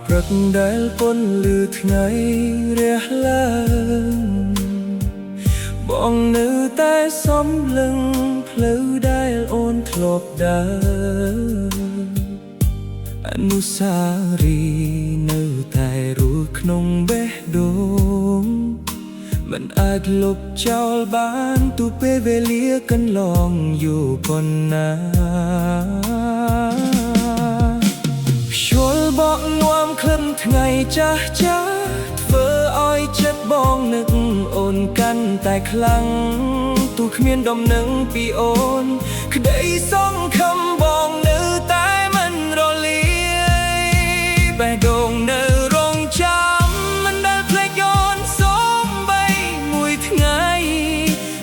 ព្រឹកដែលពន្លឺថ្ងៃរះឡើងបងនៅតែសំលឹងផ្លូវដែលអូនធ្លាប់ដើរអនុស្សារីយ៍នៅតែរស់ក្នុងបេះដូងមិនអាចលុបចោលបានទូពេលវេលាកន្លងយូរប៉ុណ្ណាឈលបក់នាំក្លិនថ្ងៃចាស់ចាស់ធ្វើឲ្យចិត្តបងនឹកអូនកាន់តែខ្លាំងទូគ្មានដំណឹងពីអូនក្តីសង្ឃឹមបងនៅតែមិនរលាយបេះដូងនៅរងចាំមិនដែលភ្លេចអូនសូម្បីមួយថ្ងៃ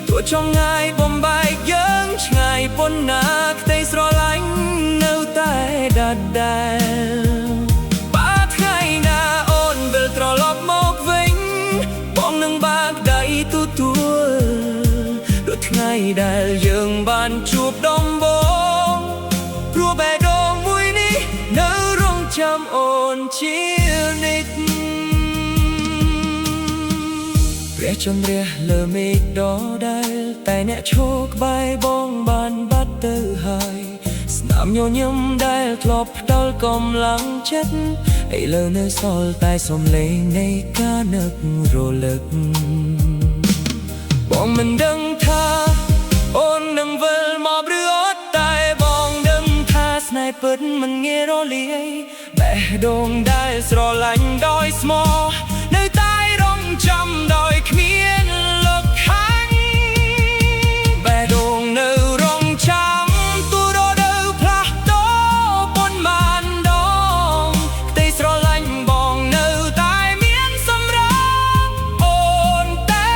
ទោះចំងាយបំបែកយើងឆ្ងាយប៉ុណ្ណាក្តីស្រឡាញ់នៅតែដដែលបាថ្ងៃណាអូនវិលត្រឡប់មកវិញបងនឹងបាក់ដៃទទួលដូចថ្ងៃដែលយើងបានជួបដំបូងព្រោះបេះដូងមួយនេះនៅរងចាំអូនជានិច្ចព្រះចន្ទរះលើមេឃដដែលតែអ្នកឈរក្បែរបងបានបាត់ទៅហើយស្នាមញញឹមដែលធ្លាប់ផ្ដល់កម្លាំងចិត្តឥឡូវនៅសល់តែសំឡេងនៃការនឹករលឹកបងមិនដឹងថាអូននឹងវិលមកឬអត់តែបងដឹងថាស្នេហ៍ពិតមិនងាយរលាយបេះដូងដែលស្រឡាញ់ដោយស្មោះនៅតែរងចាំដោយគ្មានលុបខាំងបេះដូងនៅរងចាំទូរដូវផ្លាស់ប្ដូរប៉ុន្មានដងក្តីស្រឡាញ់បងនៅតែមានសម្រាប់អូនតែ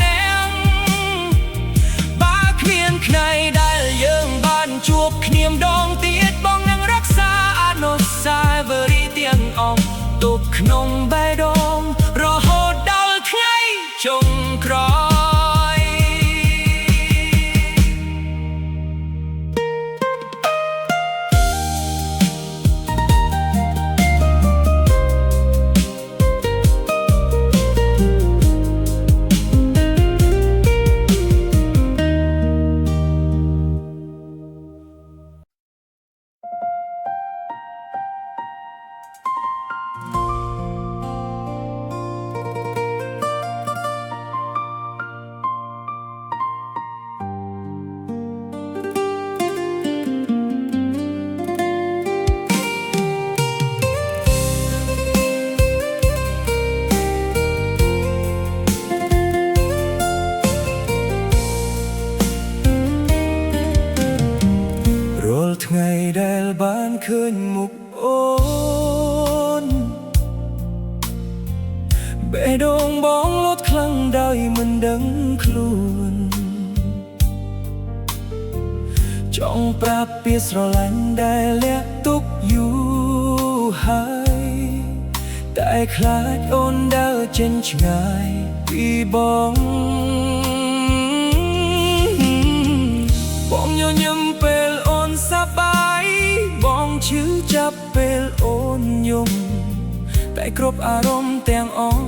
អ្នកបើគ្មានថ្ងៃដែលយើងបានជួបគ្នាម្ដងទៀតបងនឹងរក្សាអនុស្សាវរីយ៍ទាំងអស់ទុកក្នុងបេះដូងរហូតដល់ថ្ងៃចុងក្រោយថ្ងៃដែលបានឃើញមុខអូនបេះដូងបងលត់ខ្លាំងដោយមិនដឹងខ្លួនចង់ប្រាប់ពីស្រឡាញ់ដែលលាក់ទុកយូរហើយតែខ្លាចអូនដើរចេញឆ្ងាយពីបងបងញញឹមពេលអូនសប្បាយបងឈឺចាប់ពេលអូនយំតែគ្រប់អារម្មណ៍ទាំងអស់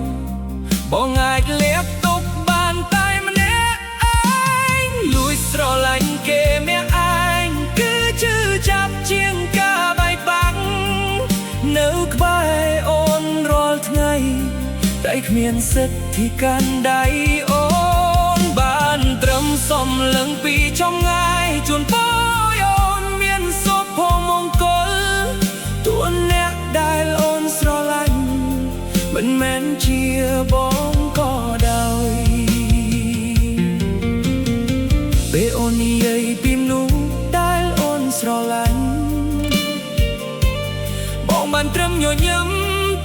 បងអាចលាបទុកបានតែម្នាក់ឯងលួចស្រឡាញ់គេម្នាក់ឯងគឺឈឺចាប់ជាងការបែកបាក់នៅក្បែរអូនរាល់ថ្ងៃតែគ្មានសិទ្ធិកាន់ដៃអូនបានត្រឹមសំលឹងពីចំងាយជួនពោអូនមានសុភមង្គលតួអ្នកដែលអូនស្រឡាញ់មិនមែនជាបងក៏ដោយពេលអូននិយាយពីមនុស្សដែលអូនស្រឡាញ់បងបានត្រឹមញញឹម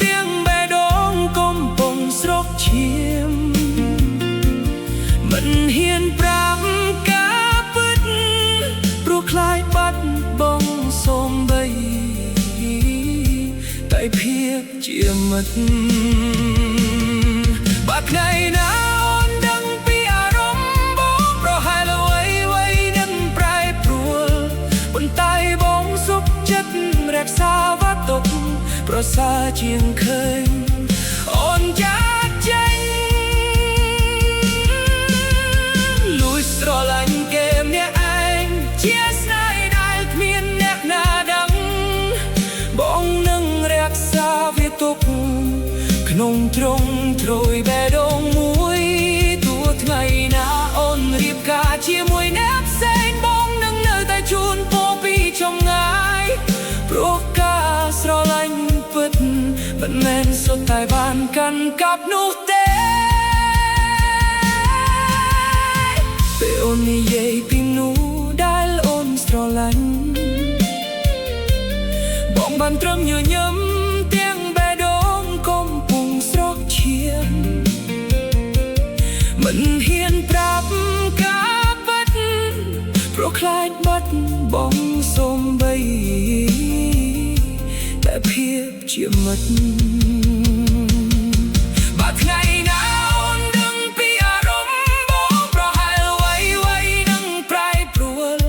ទាំងបេះដូងកំពុងស្រុកឈាមមិនហ៊ានប្រាប់ការពិតព្រោះខ្លាចបាត់បង់សូម្បីតែភាពជាមិត្តបាត់ថ្ងៃណាអូនដឹងពីអារម្មណ៍បងប្រហែលអ្វីនឹងប្រែប្រួលប៉ុន្តែបងសុខចិត្តរក្សាវត្តទុកប្រ ប្រសើរជាងឃើញអូនចាត់ចេញលួចស្រឡាញ់គេម្នាក់ឯងជាស្នេហ៍ដែលគ្មានអ្នកណាដឹងបងនឹងរក្សាវាទុកក្នុងទ្រង់ទ្រយបេះដូងមួយទោះថ្ងៃណាអូនរៀបការជាមួយអ្នកផ្សេងបងនឹងនៅតែជូនពរពីចម្ងាយព្រោះការស្រឡាញ់ពិតមិនមែនសុទ្ធតែបានកាន់កាប់នោះទេពេលអូននិយាយពីនោះដែលអូនស្រឡាញ់បងបានត្រឹមញញឹមទាំងបេះដូងកំពុងស្រកឈាមមិនហ៊ានប្រាប់ការពិតព្រោះខ្លាចបាត់បងសូម្បីតែភាពជាមិត្តបើថ្ងៃណាអូនដឹងពីអារម្មណ៍បងប្រហែលអ្វីនឹងប្រែប្រួល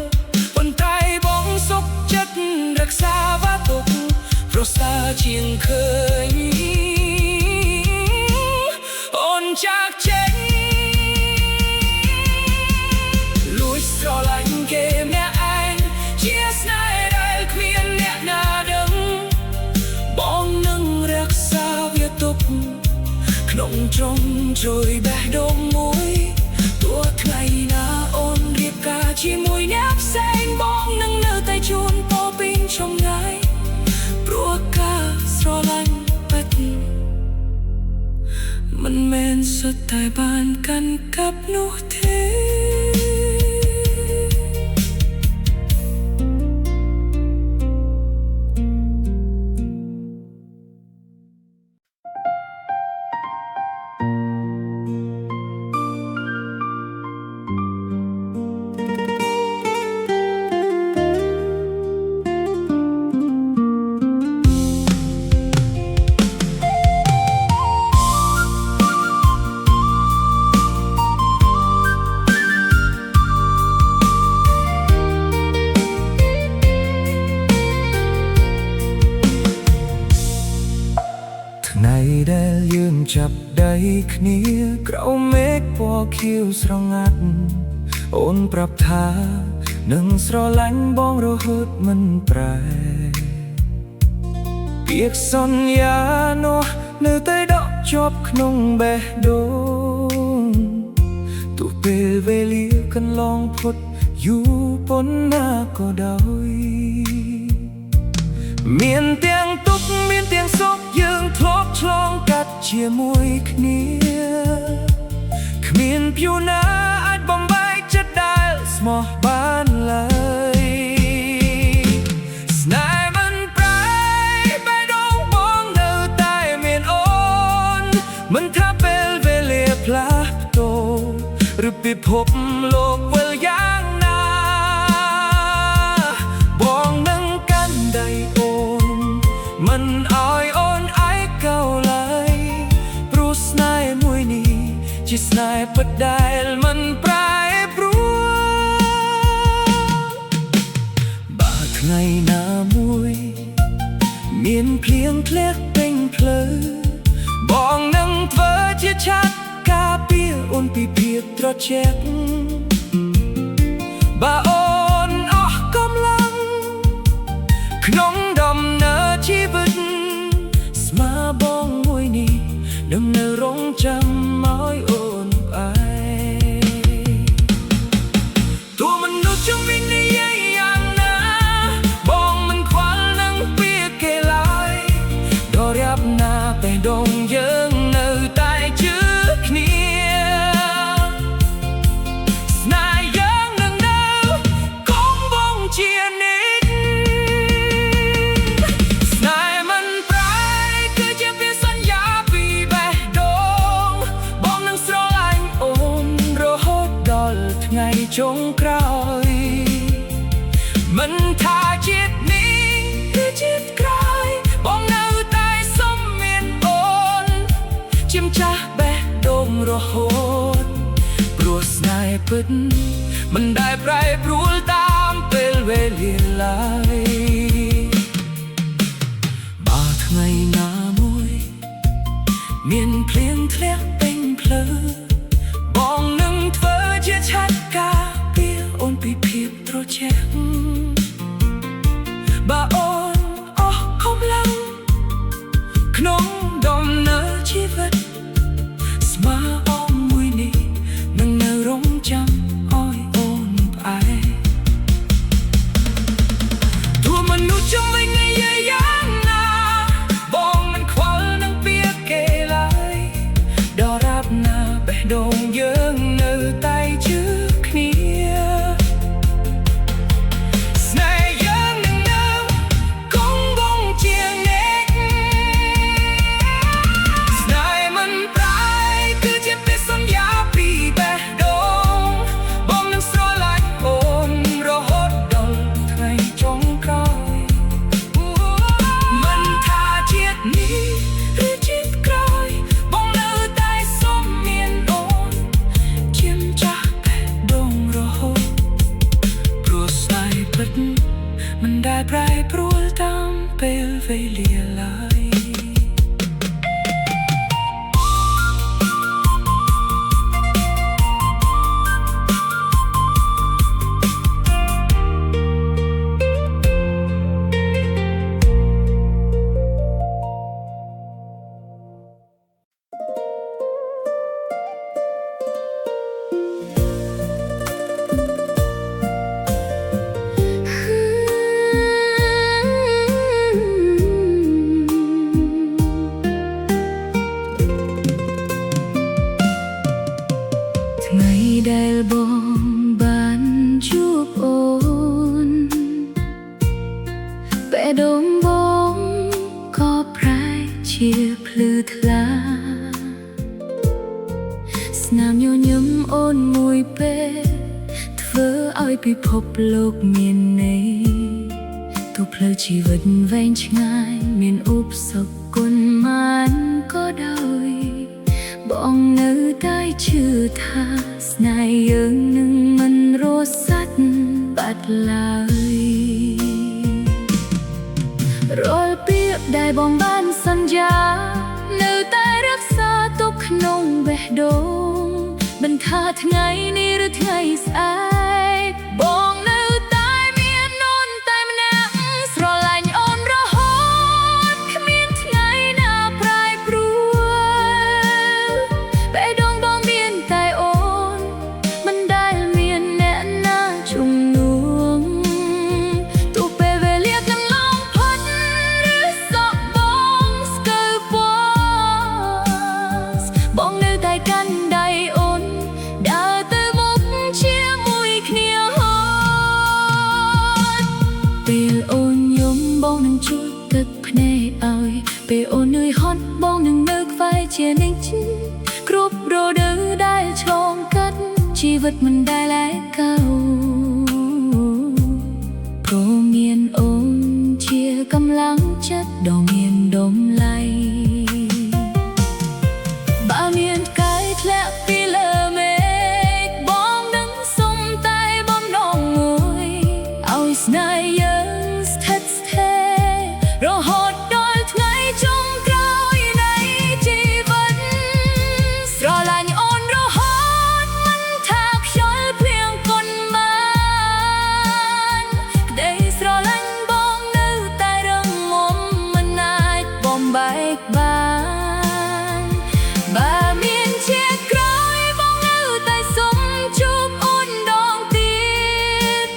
ប៉ុន្តែបងសុខចិត្តរក្សាវាទុកប្រសើរជាងឃើញអូនចាក់ចេញលួចស្រឡាញ់គេម្នាក់ឯងជាស្នេហ៍ដែលគ្មានអ្នកណាដឹងបងនឹងរក្សាវាទុកក្នុងទ្រង់ទ្រយបេះដូងមួយទោះថ្ងៃណាអូនរៀបការជាមួយអ្នកផ្សេងបងនឹងនៅតែជូនពរពីចម្ងាយព្រោះការស្រឡាញ់ពិតមិនមែនសុទ្ធតែបានកាន់កាប់នោះទេថ្ងៃដែលយើងចាប់ដៃគ្នាក្រោមមេឃពណ៌ខៀវស្រងាត់អូនប្រាប់ថានឹងស្រឡាញ់បងរហូតមិនប្រែពាក្យសន្យានោះនៅតែដក់ជាប់ក្នុងបេះដូងទោះពេលវេលាកន្លងផុតយូរប៉ុណ្ណាក៏ដោយមានទាំងទុក្ខមានទាំងសុខយើងធ្លាប់ឆ្លងកាត់ជាមួយគ្នាគ្មានភួរណាអាចបំបែកចិត្តដែលស្មោះបានឡើយស្នេហ៍មិនប្រែបេះដូងបងនៅតែមានអូនមិនថាពេលវេលាផ្លាស់ប្ដូរឬពិភពលោកវិលយ៉ាងណាបងនឹងកាន់ដៃអូនមិនឲ្យអូនឯកោឡើយព្រោះស្នេហ៍មួយនេះជាស្នេហ៍ពិតដែលមិនប្រែប្រួលបើថ្ងៃណាមួយមានភ្លៀងធ្លាក់ពេញផ្លូវបងនឹងធ្វើជាឆាត់ការពារអូនពីភាពត្រជាក់បើអូនអស់កម្លាំងក្នុងដំណើរជីវិតស្មាបងមួយនេះនឹងនៅរងចាំឲ្យអូនផ្អែកទោះមនុស្សជំនាញនិយាយយ៉ាងណាបងមិនខ្វល់នឹងពាក្យគេឡើយដល់រៀបណាបេះដូងយើងនៅតែជឿគ្នាស្នេហ៍យើងនឹងនៅគង់វង្សជានិច្ចស្នេហ៍មិនប្រែគឺជាពាក្យសន្យាពីបេះដូងបងនឹងស្រឡាញ់អូនរហូតដល់ថ្ងៃចុងក្រោយមិនថាជាតិនេះឬជាតិក្រោយបងនៅតែសុំមានអូនជាម្ចាស់បេះដូងរហូតព្រោះស្នេហ៍ពិតមិនដែលប្រែប្រួលតាមពេលវេលាឡើយបើថ្ងៃ ពេលវេលាឡើយថ្ងៃដែលបងបានជួបអូនបេះដូងបងក៏ប្រែជាភ្លឺថ្លាស្នាមញញឹមអូនមួយពេលធ្វើឲ្យពិភពលោកមានន័យទូផ្លូវជីវិតវែងឆ្ងាយមានឧបសគ្គគុណមានក៏ដោយបងនៅតែជឿថាស្នេហ៍យើងនឹងមិនរសាត់បាត់ឡើយរាល់ពាក្យដែលបងបានសន្យានៅតែរក្សាទុកក្នុងបេះដូងមិនថាថ្ងៃនេះឬថ្ងៃស្អែកបងនៅតែមានអូនតែម្នាក់ស្រឡាញ់អូនរហូតគ្មានថ្ងៃណាប្រែប្រួលបេះដូងបងមានតែអូនមិនដែលមានអ្នកណាជំនួសទោះពេលវេលាកន្លងផុតឬសក់បងស្កើពណ៌បងនៅតែកាន់ដៃអូនដើរទៅមុខជាមួយគ្នាហូតពេលអូនយំបងនឹងជូតទឹកភ្នែកឲ្យពេលអូននឿយហត់បងនឹងនៅក្បែរជានឹងគ្រប់រដូវដែលឆ្លងកាត់ជីវិតមិនដែលឯកោព្រោះមានអូនជាកម្លាំងចិត្តដ៏មានតម្លៃបើមានផ្កាយធ្លាក់ពីលើមេឃបងនឹងសុំតែបំណងមួយឲ្យស្នេហ៍យើងស្ថិតស្ថេររហូតដល់ថ្ងៃចុងក្រោយនៃជីវិតស្រឡាញ់អូនរហូតមិនថាខ្យល់ភ្លៀងប៉ុន្មានក្តីស្រឡាញ់បងនៅតែរឹងមាំមិនអាចបំបែកបានបើមានជាក្រោយបងនៅតែសុំជួបអូនដងទៀត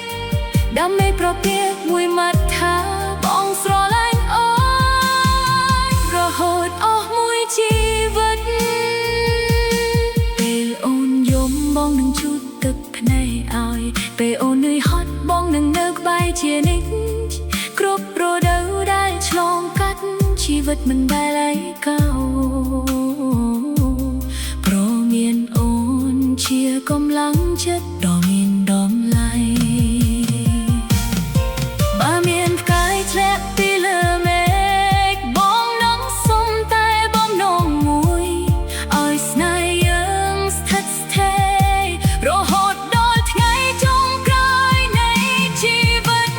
ដើម្បីប្រពាក្យមួយម៉ាត់ថាបងស្រឡាញ់អូនរហូតអស់មួយជីវិតពេលអូនយំបងនឹងជូតទឹកភ្នែកឲ្យពេលអូននឿយហត់បងនឹងនៅក្បែរជានិច្ចគ្រប់រដូវដែលឆ្លងកាត់ជីវិតមិនដែលឯកោព្រោះមានអូនជាកម្លាំងចិត្តដ៏មានតម្លៃបើមានផ្កាយធ្លាក់ពីលើមេឃបងនឹងសុំតែបំណងមួយឲ្យស្នេហ៍យើងស្ថិតស្ថេររហូតដល់ថ្ងៃចុងក្រោយនៃជីវិត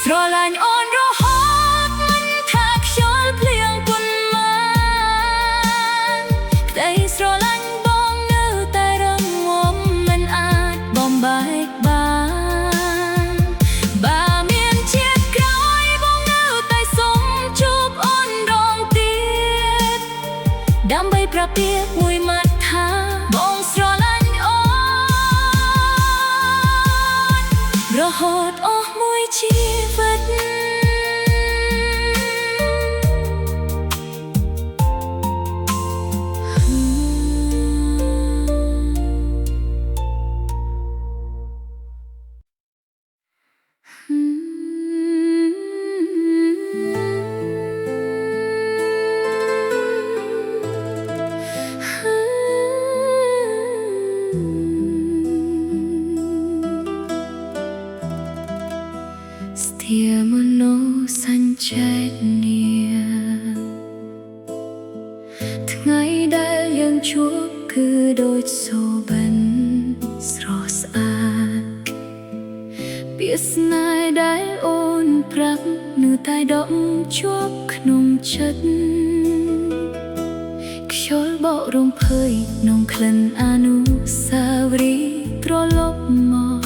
ស្រឡាញ់អូនរហូតមិនថាខ្យល់ភ្លៀងប៉ុន្មានក្តីស្រឡាញ់បងនៅតែរឹងមាំមិនអាចបំបែកបានបើមានជាតិក្រោយបងនៅតែសុំជួបអូនដងទៀតដើម្បីប្រពាក្យមួយម៉ាត់ថាបងស្រឡាញ់អូនរហូតអស់មួយជីវិតស្ទាមនោសញ្ចេតនាថ្ងៃដែលយើងជួបគឺដូចសូបិនស្រស់ស្អាតពាក្យស្នេហ៍ដែលអូនប្រាប់នឹង នៅតែដកជាប់ក្នុងចិត្តខ្យល់បក់រំភើយក្នុងក្លិនអនុស្សាវរីយ៍ត្រឡប់មក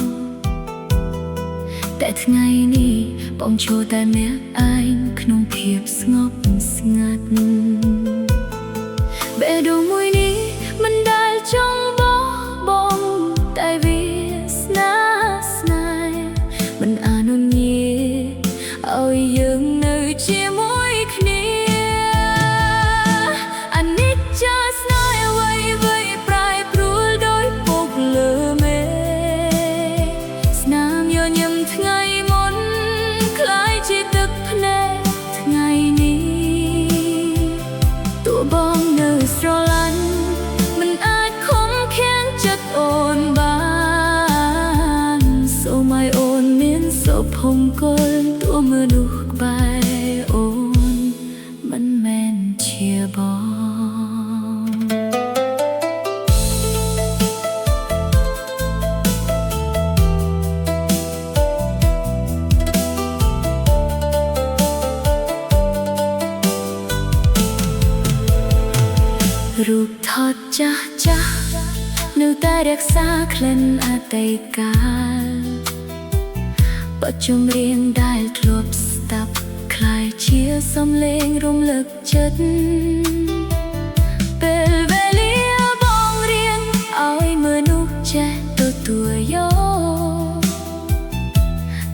តែថ្ងៃនេះបងឈរតែម្នាក់ឯងក្នុងភាពស្ងប់ស្ងាត់បេះដូងមួយនេះមិនដែលចង់បោះបង់តែវាស្នេហ៍មិនអនុញ្ញាតឲ្យយើងនៅជាមួយគ្នាអនិច្ចាស្នេហ៍អ្វីៗប្រែប្រួលដោយពុកលើមេស្នាមញញឹមថ្ងៃមុនคล้ายជាទឹកភ្នែកថ្ងៃនេះទោះបងនៅស្រឡាញ់មិនអាចខំខាំងចិត្តអូនបានសូមឲ្យអូនមានសុភមង្គលទោះមនុស្សក្បែរអូនមិនមែនជាបងរូបថតចាស់នៅតែរក្សាក្លិនអតីតកាលបទចម្រៀងដែលធ្លាប់ស្ដាប់คล้ายជាសំឡេងរំលឹកចិត្តពេលវេលាបងរៀនឲ្យមនុស្សចេះទទួលយក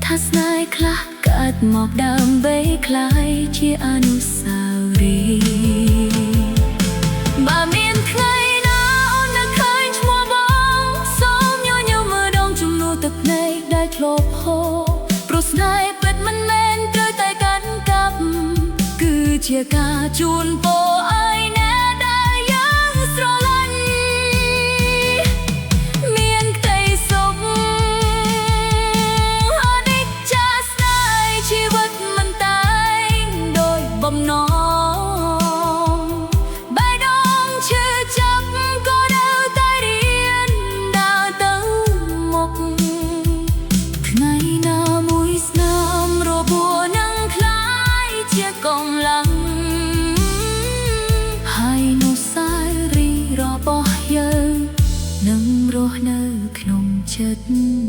ថាស្នេហ៍ខ្លះកើតមកដើម្បីคล้ายជាអនុស្សាវរីយ៍បើមានថ្ងៃណាអូននឹកឃើញឈ្មោះបងសូមញញឹមមើលដងជំនួសទឹកភ្នែកដែលធ្លាប់ហូរព្រោះស្នេហ៍ពិតមិនមែនត្រូវតែកាន់កាប់គឺជាការជូនពរឲ្យអ្នកដែលយើងស្រឡាញ់មានក្តីសុខអនិច្ចាស្នេហ៍ជីវិតមិនតែងដោយបំណងហើយនោះសាយរីរបស់យើងនឹងរស់នៅក្នុងចិត្ត